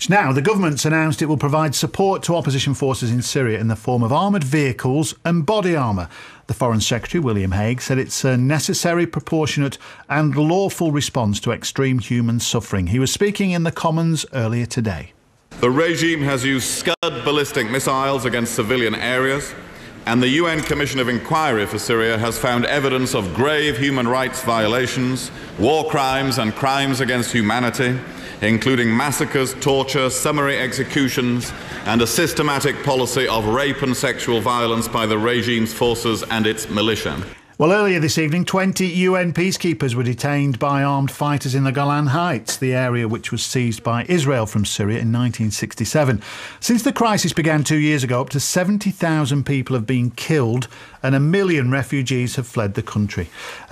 Now, the government's announced it will provide support to opposition forces in Syria in the form of armoured vehicles and body armour. The Foreign Secretary, William Hague, said it's a necessary, proportionate and lawful response to extreme human suffering. He was speaking in the Commons earlier today. The regime has used Scud ballistic missiles against civilian areas, and the UN Commission of Inquiry for Syria has found evidence of grave human rights violations, war crimes and crimes against humanity, including massacres, torture, summary executions, and a systematic policy of rape and sexual violence by the regime's forces and its militia. Well, earlier this evening, 20 UN peacekeepers were detained by armed fighters in the Golan Heights, the area which was seized by Israel from Syria in 1967. Since the crisis began 2 years ago, up to 70,000 people have been killed and 1 million refugees have fled the country.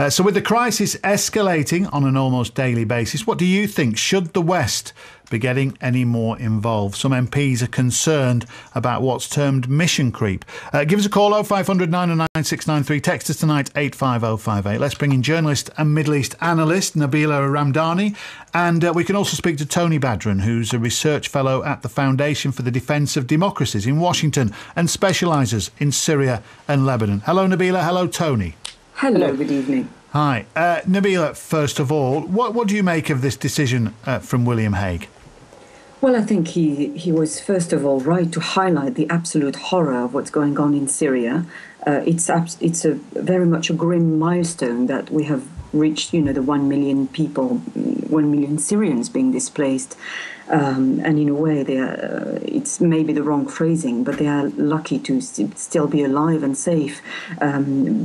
So with the crisis escalating on an almost daily basis, what do you think? Should the West be getting any more involved? Some MPs are concerned about what's termed mission creep. Give us a call, 0500 909 693. Text us tonight, 85058. Let's bring in journalist and Middle East analyst Nabila Ramdani. And we can also speak to Tony Badran, who's a research fellow at the Foundation for the Defence of Democracies in Washington and specialises in Syria and Lebanon. Hello, Nabila. Hello, Tony. Hello, good evening. Hi. Nabila, first of all, what do you make of this decision from William Hague? Well, I think he was, first of all, right to highlight the absolute horror of what's going on in Syria. It's very much a grim milestone that we have reached, the 1 million people, 1 million Syrians being displaced. And in a way, it's maybe the wrong phrasing, but they are lucky to still be alive and safe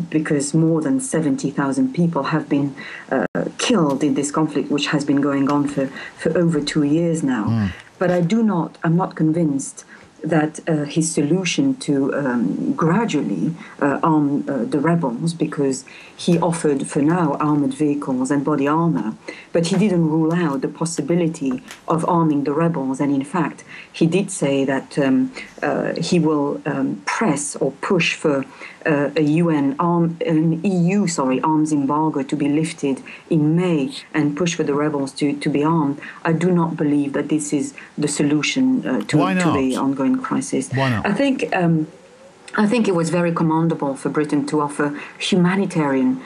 because more than 70,000 people have been killed in this conflict, which has been going on for over 2 years now. But I'm not convinced that his solution to gradually arm the rebels, because he offered for now armored vehicles and body armor, but he didn't rule out the possibility of arming the rebels. And in fact, he did say that he will press or push for an EU arms embargo to be lifted in May and push for the rebels to be armed. I do not believe that this is the solution to the ongoing crisis. Why not? I think it was very commendable for Britain to offer humanitarian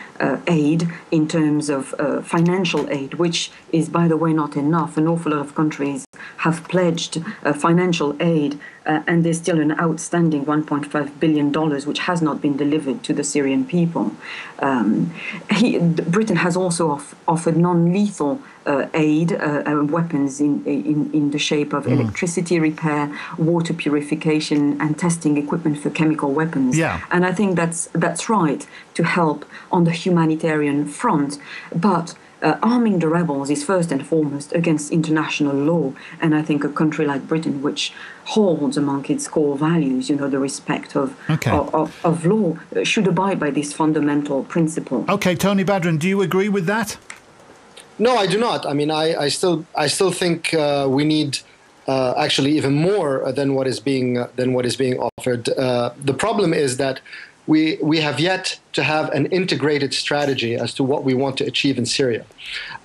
aid in terms of financial aid, which is, by the way, not enough. An awful lot of countries have pledged financial aid, and there's still an outstanding $1.5 billion, which has not been delivered to the Syrian people. Britain has also offered non-lethal aid, weapons in the shape of electricity repair, water purification, and testing equipment for chemical weapons. Yeah. And I think that's right to help on the humanitarian front, but arming the rebels is first and foremost against international law, and I think a country like Britain, which holds among its core values, the respect of law, should abide by this fundamental principle. Okay, Tony Badran, do you agree with that? No, I do not. I mean, I still think we need actually even more than what is being offered. The problem is that we have yet to have an integrated strategy as to what we want to achieve in Syria.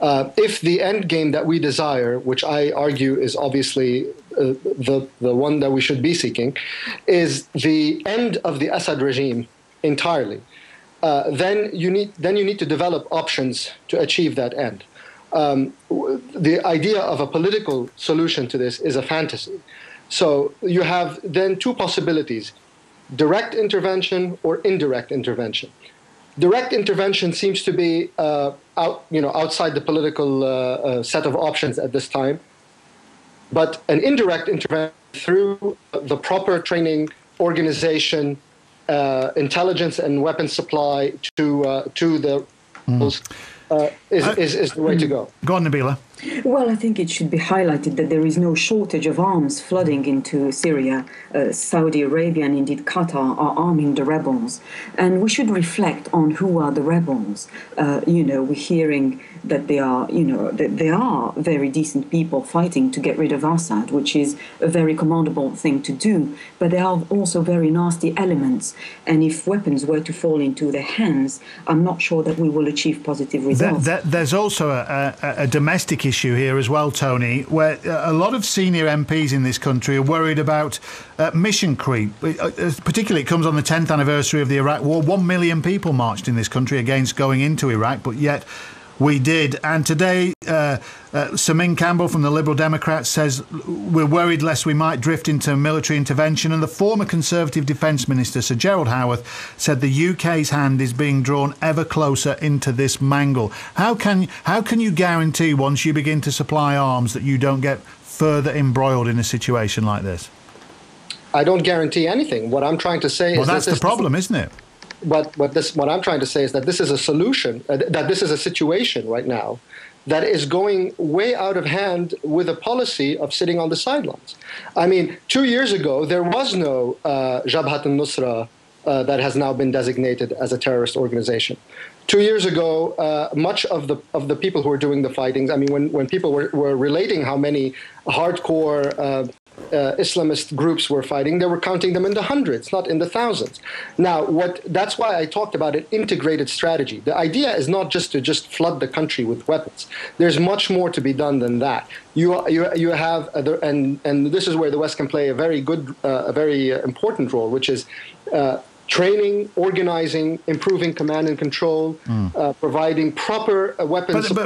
If the end game that we desire, which I argue is obviously the one that we should be seeking, is the end of the Assad regime entirely, then you need to develop options to achieve that end. The idea of a political solution to this is a fantasy. So you have then two possibilities: direct intervention or indirect intervention. Direct intervention seems to be outside the political set of options at this time. But an indirect intervention through the proper training, organization, intelligence, and weapons supply to the is the way to go. Go on, Nabila. Well, I think it should be highlighted that there is no shortage of arms flooding into Syria. Saudi Arabia and indeed Qatar are arming the rebels. And we should reflect on who are the rebels. We're hearing that they are very decent people fighting to get rid of Assad, which is a very commendable thing to do. But there are also very nasty elements. And if weapons were to fall into their hands, I'm not sure that we will achieve positive results. There's also a domestic diplomatic issue here as well, Tony, where a lot of senior MPs in this country are worried about mission creep. Particularly, it comes on the 10th anniversary of the Iraq War. 1 million people marched in this country against going into Iraq, but yet we did. And today, Samin Campbell from the Liberal Democrats says we're worried lest we might drift into military intervention. And the former Conservative Defence Minister, Sir Gerald Howarth, said the UK's hand is being drawn ever closer into this mangle. How can you guarantee once you begin to supply arms that you don't get further embroiled in a situation like this? I don't guarantee anything. What I'm trying to say is that's the problem, isn't it? What I'm trying to say is that this is a solution, that this is a situation right now that is going way out of hand with a policy of sitting on the sidelines. I mean, 2 years ago, there was no Jabhat al-Nusra that has now been designated as a terrorist organization. 2 years ago, much of the people who were doing the fightings, I mean, when people were relating how many hardcore Islamist groups were fighting, they were counting them in the hundreds, not in the thousands. Now, that's why I talked about an integrated strategy. The idea is not just to flood the country with weapons. There's much more to be done than that. You have, and this is where the West can play a very important role, which is training, organizing, improving command and control, providing proper weapons supply.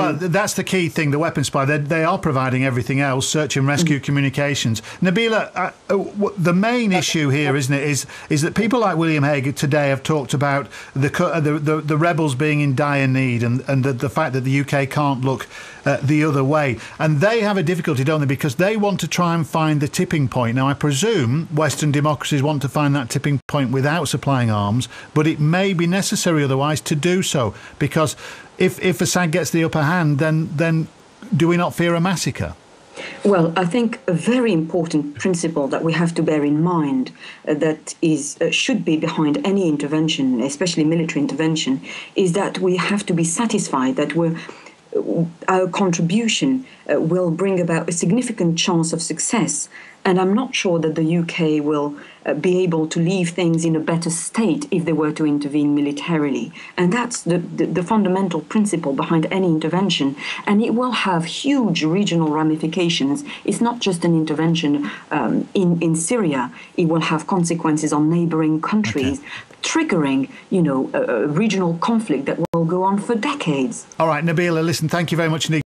Well, that's the key thing, the weapons supply. They are providing everything else, search and rescue, communications. Nabila, the main issue here, isn't it, is that people like William Hague today have talked about the rebels being in dire need and the fact that the UK can't look the other way. And they have a difficulty, don't they, because they want to try and find the tipping point. Now, I presume Western democracies want to find that tipping point without supplying arms, but it may be necessary otherwise to do so, because if Assad gets the upper hand, then do we not fear a massacre? Well, I think a very important principle that we have to bear in mind that should be behind any intervention, especially military intervention, is that we have to be satisfied that our contribution will bring about a significant chance of success. And I'm not sure that the UK will be able to leave things in a better state if they were to intervene militarily. And that's the fundamental principle behind any intervention. And it will have huge regional ramifications. It's not just an intervention in Syria. It will have consequences on neighboring countries, triggering, a regional conflict that will go on for decades. All right, Nabila, listen, thank you very much indeed.